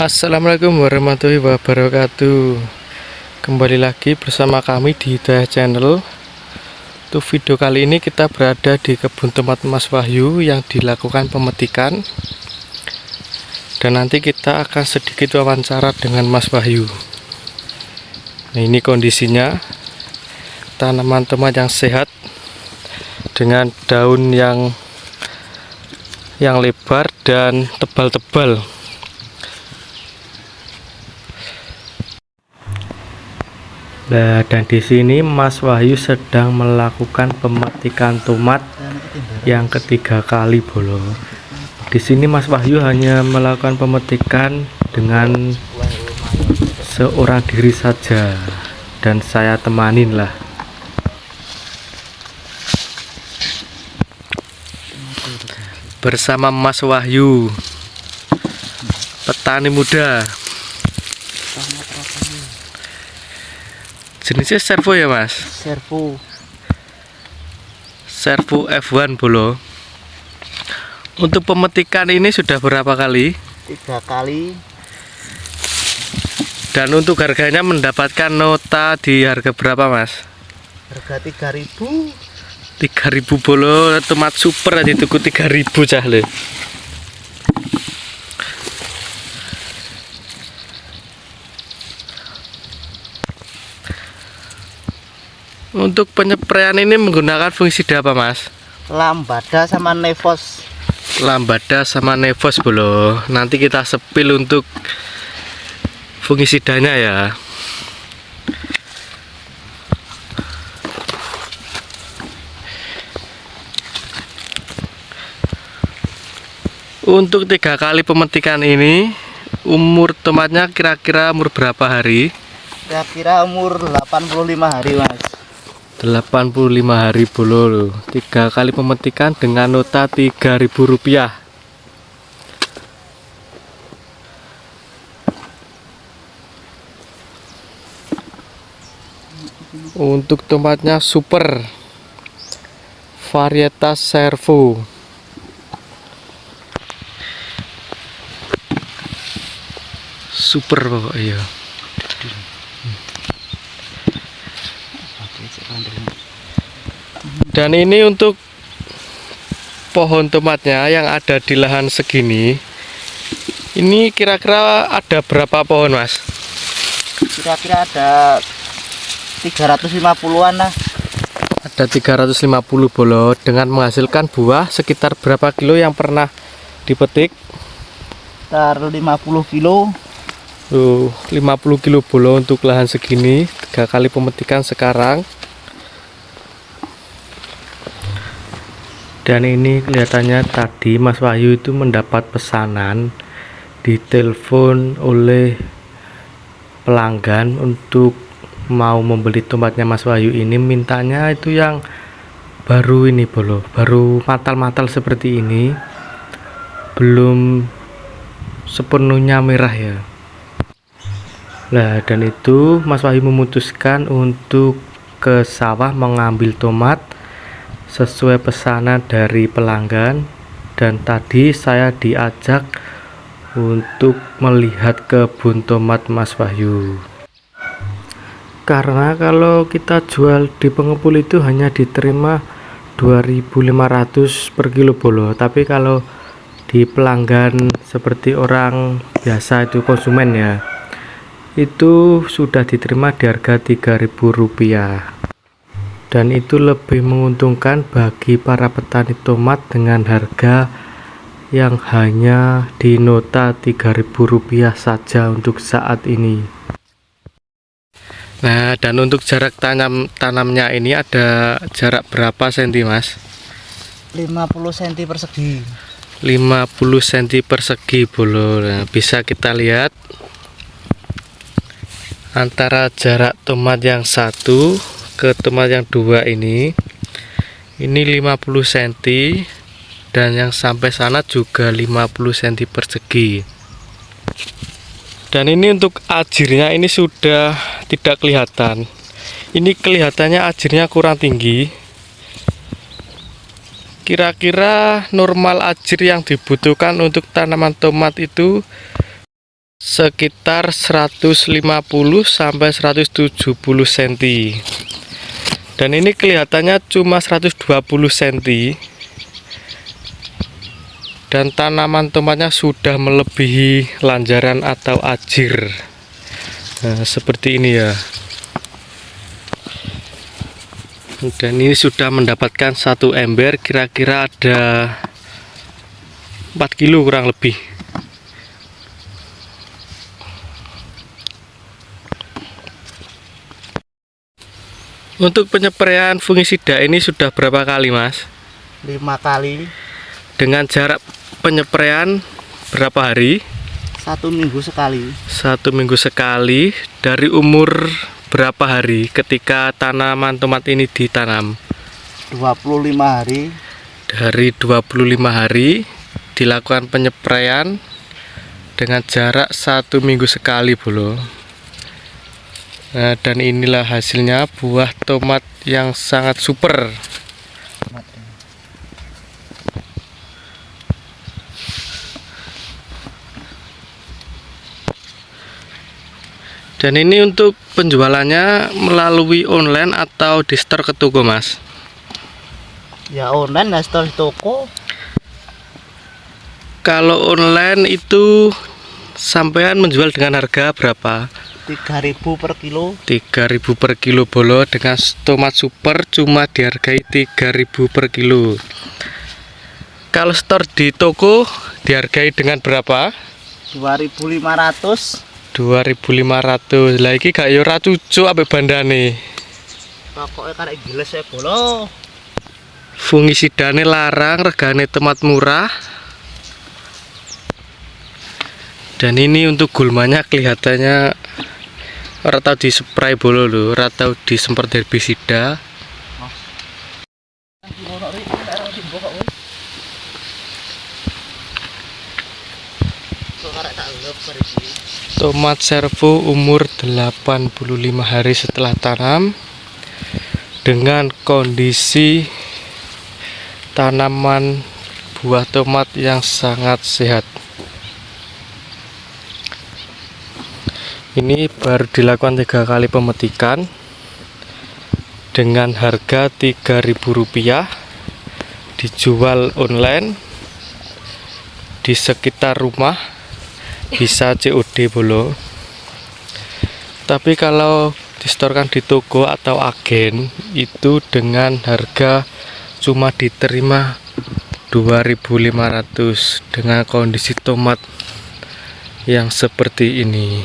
Assalamualaikum warahmatullahi wabarakatuh. Kembali lagi bersama kami di Hidayah Channel. Untuk video kali ini kita berada di kebun tomat Mas Wahyu yang dilakukan pemetikan. Dan nanti kita akan sedikit wawancara dengan Mas Wahyu. Nah, ini kondisinya tanaman tomat yang sehat dengan daun yang lebar dan tebal-tebal. Nah, dan di sini Mas Wahyu sedang melakukan pemetikan tomat yang ketiga kali bolo. Di sini Mas Wahyu hanya melakukan pemetikan dengan seorang diri saja dan saya temanin lah. Bersama Mas Wahyu, petani muda. Jenisnya servo ya Mas? Servo F1 bolo. Untuk pemetikan ini sudah berapa kali? 3 kali. Dan untuk harganya mendapatkan nota di harga berapa Mas? Harga 3.000. 3.000 bolo tomat super aja tuku 3.000 cahle. Untuk penyepraian ini menggunakan fungisida apa Mas? Lambada sama Nevos. Lambada sama Nevos bolo. Nanti kita sepil untuk fungisidanya ya. Untuk 3 kali pemetikan ini, umur tomatnya kira-kira umur berapa hari? Kira-kira umur 85 hari Mas. 85 hari bolo. 3 kali pemetikan dengan nota Rp3.000. Untuk tomatnya super varietas servo. Super pokoknya. Dan ini untuk pohon tomatnya yang ada di lahan segini. Ini kira-kira ada berapa pohon Mas? Kira-kira ada 350-an lah. Ada 350 bolo dengan menghasilkan buah sekitar berapa kilo yang pernah dipetik? Sekitar 50 kilo. 50 kilo bolo untuk lahan segini. 3 kali pemetikan sekarang. Dan ini kelihatannya tadi Mas Wahyu itu mendapat pesanan, ditelepon oleh pelanggan untuk mau membeli tomatnya Mas Wahyu ini, mintanya itu yang baru ini bolo, baru matal-matal seperti ini, belum sepenuhnya merah ya. Nah, dan itu Mas Wahyu memutuskan untuk ke sawah mengambil tomat sesuai pesanan dari pelanggan. Dan tadi saya diajak untuk melihat kebun tomat Mas Wahyu, karena kalau kita jual di pengepul itu hanya diterima 2.500 per kilo bolo, tapi kalau di pelanggan seperti orang biasa itu konsumen ya, itu sudah diterima di harga Rp3.000. Dan itu lebih menguntungkan bagi para petani tomat dengan harga yang hanya di nota Rp3.000 saja untuk saat ini. Nah, dan untuk jarak tanamnya ini ada jarak berapa senti Mas? 50 cm persegi. 50 cm persegi bolo. Nah, bisa kita lihat antara jarak tomat yang satu ke tomat yang dua ini 50 cm, dan yang sampai sana juga 50 cm persegi. Dan ini untuk ajirnya ini sudah tidak kelihatan. Ini kelihatannya ajirnya kurang tinggi. Kira-kira normal ajir yang dibutuhkan untuk tanaman tomat itu sekitar 150 sampai 170 cm. Dan ini kelihatannya cuma 120 cm. Dan tanaman tomatnya sudah melebihi lanjaran atau ajir. Nah, seperti ini ya. Dan ini sudah mendapatkan satu ember, kira-kira ada 4 kilo kurang lebih. Untuk penyempraian fungisida ini sudah berapa kali, Mas? 5 kali. Dengan jarak penyempraian berapa hari? 1 minggu sekali. 1 minggu sekali. Dari umur berapa hari ketika tanaman tomat ini ditanam? 25 hari. Dari 25 hari dilakukan penyempraian dengan jarak 1 minggu sekali, Bolo. Nah, dan inilah hasilnya buah tomat yang sangat super. Dan ini untuk penjualannya melalui online atau di store ke toko, Mas? Ya online, store toko. Kalau online itu sampean menjual dengan harga berapa? 3.000 per kilo. 3.000 per kilo, Bolo. Dengan tomat super cuma dihargai 3.000 per kilo. Kalau store di toko dihargai dengan berapa? 2.500. 2.500. Lagi gak yo ora cucuk ambek bandane. Pokoknya karek giles ya, Bolo. Fungisidane larang, regane tomat murah. Dan ini untuk gulmanya kelihatannya ora tau dispray, Bolo lho, ora tau disemprot herbisida. Tomat servo umur 85 hari setelah tanam, dengan kondisi tanaman buah tomat yang sangat sehat. Ini baru dilakukan 3 kali pemetikan dengan harga Rp3.000, dijual online di sekitar rumah, bisa COD, Bolo. Tapi kalau distorkan di toko atau agen itu dengan harga cuma diterima 2.500 dengan kondisi tomat yang seperti ini.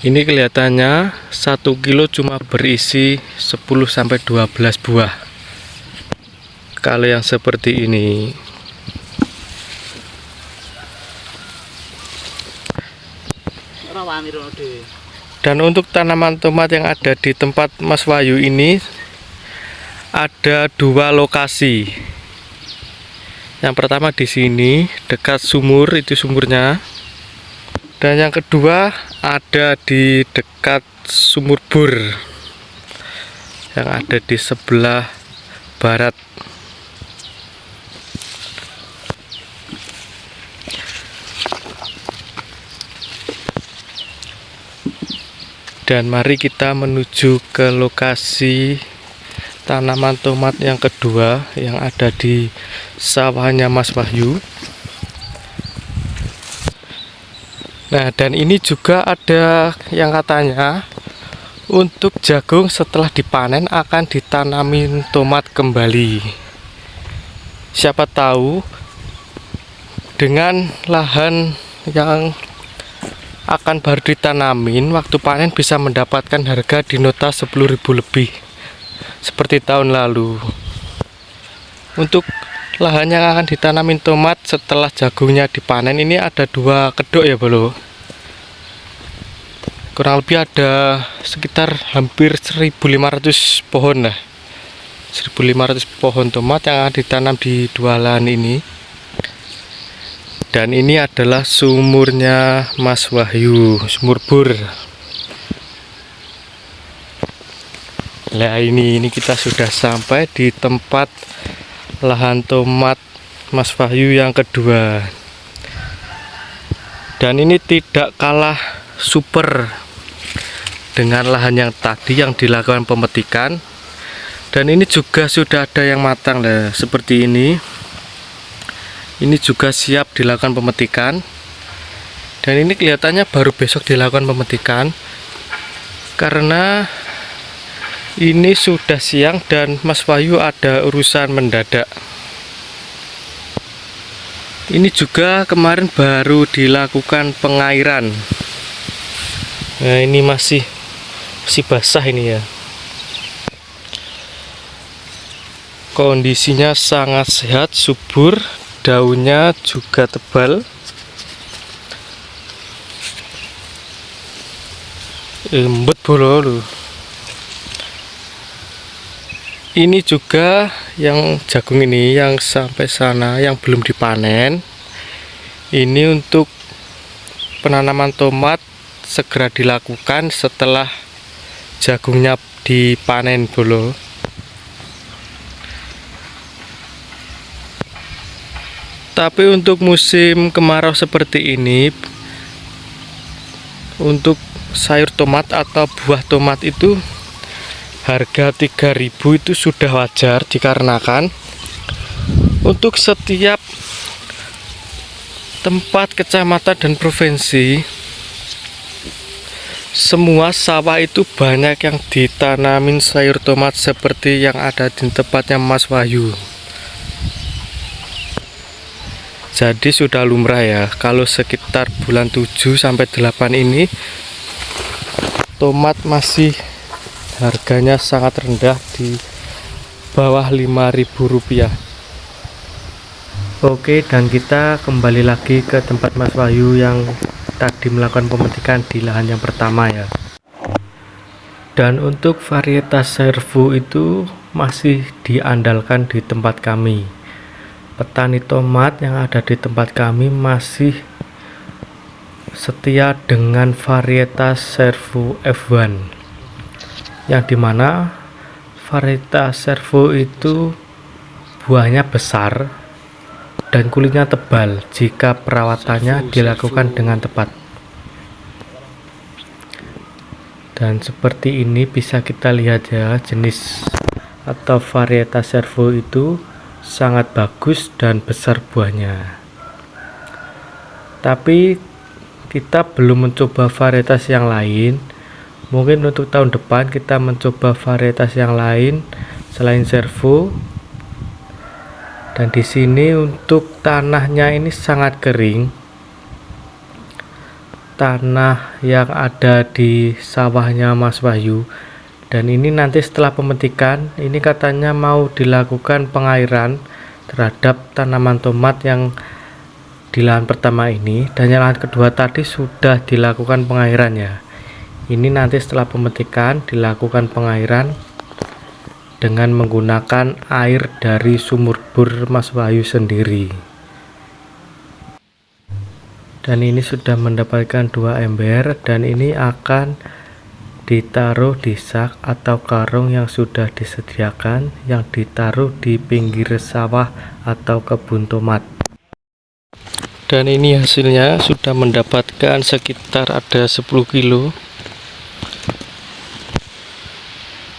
Ini kelihatannya 1 kilo cuma berisi 10 sampai 12 buah. Kalau yang seperti ini. Dan untuk tanaman tomat yang ada di tempat Mas Wahyu ini ada 2 lokasi. Yang pertama di sini dekat sumur, itu sumurnya. Dan yang kedua ada di dekat sumur bor yang ada di sebelah barat. Dan mari kita menuju ke lokasi tanaman tomat yang kedua yang ada di sawahnya Mas Wahyu. Nah, dan ini juga ada yang katanya untuk jagung setelah dipanen akan ditanamin tomat kembali. Siapa tahu dengan lahan yang akan baru ditanamin, waktu panen bisa mendapatkan harga di nota 10.000 lebih seperti tahun lalu. Untuk lahan yang akan ditanamin tomat setelah jagungnya dipanen ini ada 2 kedok ya, Bolo. Kurang lebih ada sekitar hampir 1.500 pohon lah. 1.500 pohon tomat yang akan ditanam di 2 lahan ini. Dan ini adalah sumurnya Mas Wahyu, sumur bor. Nah, ini kita sudah sampai di tempat lahan tomat Mas Wahyu yang kedua. Dan ini tidak kalah super dengan lahan yang tadi yang dilakukan pemetikan. Dan ini juga sudah ada yang matang lah, seperti ini. Ini juga siap dilakukan pemetikan. Dan ini kelihatannya baru besok dilakukan pemetikan, karena ini sudah siang dan Mas Wahyu ada urusan mendadak. Ini juga kemarin baru dilakukan pengairan. Nah, ini masih basah ini ya. Kondisinya sangat sehat, subur, daunnya juga tebal. Lembut bolo loh. Ini juga yang jagung ini yang sampai sana yang belum dipanen. Ini untuk penanaman tomat segera dilakukan setelah jagungnya dipanen bolo. Tapi untuk musim kemarau seperti ini, untuk sayur tomat atau buah tomat itu harga 3.000 itu sudah wajar, dikarenakan untuk setiap tempat, kecamatan dan provinsi, semua sawah itu banyak yang ditanamin sayur tomat seperti yang ada di tempatnya Mas Wahyu. Jadi sudah lumrah ya, kalau sekitar bulan 7 sampai 8 ini tomat masih harganya sangat rendah, di bawah Rp5.000. Oke, dan kita kembali lagi ke tempat Mas Wahyu yang tadi melakukan pemetikan di lahan yang pertama ya. Dan untuk varietas servu itu masih diandalkan di tempat kami. Petani tomat yang ada di tempat kami masih setia dengan varietas servu F1, yang dimana varietas servu itu buahnya besar dan kulitnya tebal jika perawatannya dilakukan dengan tepat. Dan seperti ini bisa kita lihat ya, jenis atau varietas servu itu sangat bagus dan besar buahnya. Tapi kita belum mencoba varietas yang lain. Mungkin untuk tahun depan kita mencoba varietas yang lain selain servu. Dan di sini untuk tanahnya ini sangat kering. Tanah yang ada di sawahnya Mas Wahyu. Dan ini nanti setelah pemetikan, ini katanya mau dilakukan pengairan terhadap tanaman tomat yang di lahan pertama ini, dan yang lahan kedua tadi sudah dilakukan pengairan ya. Ini nanti setelah pemetikan dilakukan pengairan dengan menggunakan air dari sumur bor Mas Wahyu sendiri. Dan ini sudah mendapatkan 2 ember, dan ini akan ditaruh di sak atau karung yang sudah disediakan, yang ditaruh di pinggir sawah atau kebun tomat. Dan ini hasilnya sudah mendapatkan sekitar ada 10 kilo.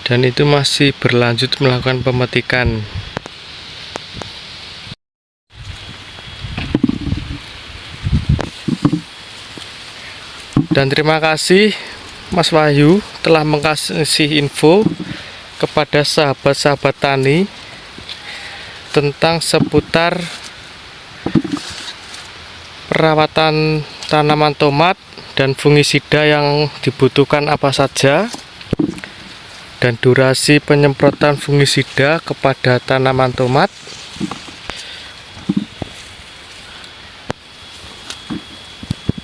Dan itu masih berlanjut melakukan pemetikan. Dan terima kasih Mas Wahyu telah mengasih info kepada sahabat-sahabat tani tentang seputar perawatan tanaman tomat dan fungisida yang dibutuhkan apa saja, dan durasi penyemprotan fungisida kepada tanaman tomat,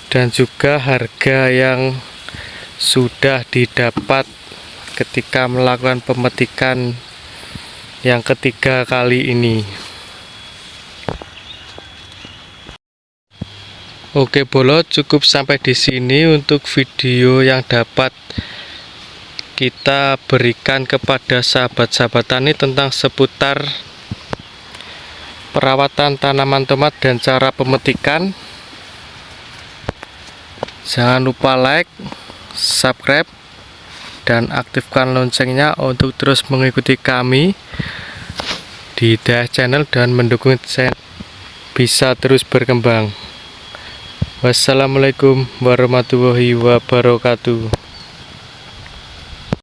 dan juga harga yang sudah didapat ketika melakukan pemetikan yang ketiga kali ini. Oke bolo, cukup sampai di sini untuk video yang dapat kita berikan kepada sahabat-sahabat tani tentang seputar perawatan tanaman tomat dan cara pemetikan. Jangan lupa like, subscribe, dan aktifkan loncengnya untuk terus mengikuti kami di Hidayah Channel dan mendukung channel bisa terus berkembang. Wassalamualaikum warahmatullahi wabarakatuh.